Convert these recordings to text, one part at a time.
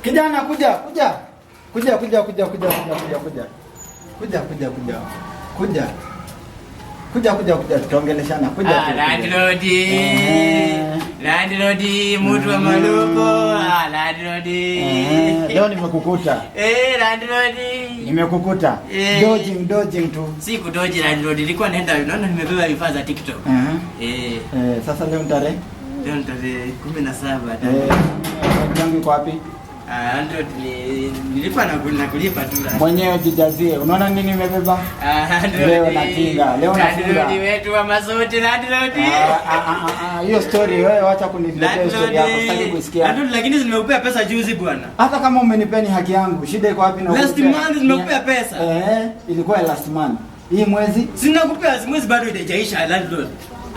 Kijana kuja. Kuja tutaongeleshana. Landlord, mtu wa maluko. Landlord. Leo nimekukuta. Landlord. Nimekukuta. Dodging tu. Si kudoji landlord, nilikuwa naenda naona nimebeba vifaa za TikTok. Sasa leo tarehe 17. Yangu iko wapi? Landlord nilikuwa nakulipa tu. Mwenyewe jijazie. Unaona nini nimebeba? Leo natinga. Landlord wetu wa mazote landlord. Hiyo story wewe acha kuniletea story yako. Sitaki kusikia. Landlord lakini nimekupea pesa juzi bwana. Hata kama umenipea ni haki yangu. Shida iko wapi na last month nimekupea pesa. Ilikuwa last month. Hii mwezi sina kupea, mwezi bado haijaisha landlord.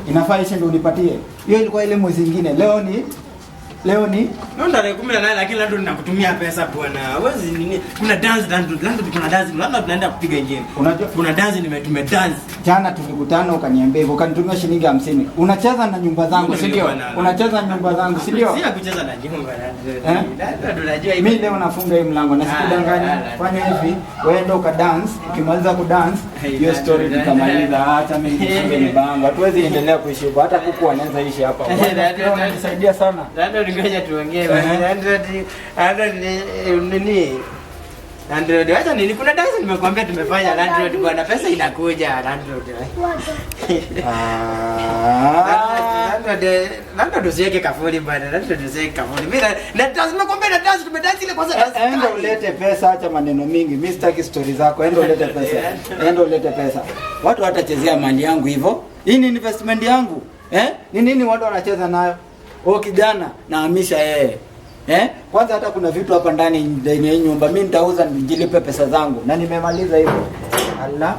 Inafaa ishe ndio unipatie. Hiyo ilikuwa ile mwezi mwingine. Leo ni ndio tarehe 18 lakini landlord nakutumia pesa bwana. Hawezi nini? Kuna dance landlord kuna dance. Labda tunaenda kupiga ingine. Unajua kuna dance tumedance. Jana tulikutana ukaniambia hivyo ukanitumia shilingi 50. Unacheza na nyumba zangu, si ndio? Unacheza na nyumba zangu, si ndio? Si kucheza na nyumba landlord. Unajua mimi leo nafunga hii mlango na sikudanganya. Fanya hivi, wewe ndio ka dance, ukimaliza ku dance, hiyo story tutamaliza. Acha mimi nifunge nyumba yangu. Hatuwezi endelea kuishi hapa. Hata kuku wanaweza ishi hapa. Unanisaidia sana. Ngoja tuongee landlord acha nini kuna dance nimekuambia tumefanya landlord bwana pesa inakuja landlord landlord usiweke kafuli bwana landlord usiweke kafuli mimi na lazima kuambia na dance tumedance ile kwanza enda ulete pesa acha maneno mingi mimi sitaki story zako enda ulete pesa watu watachezea mali yangu hivyo hii ni investment yangu ni nini watu wanacheza nayo kijana nahamisha yeye. Kwanza hata kuna vitu hapa ndani ya nyumba mimi nitauza nijilipe pesa zangu na nimemaliza hivyo. Allah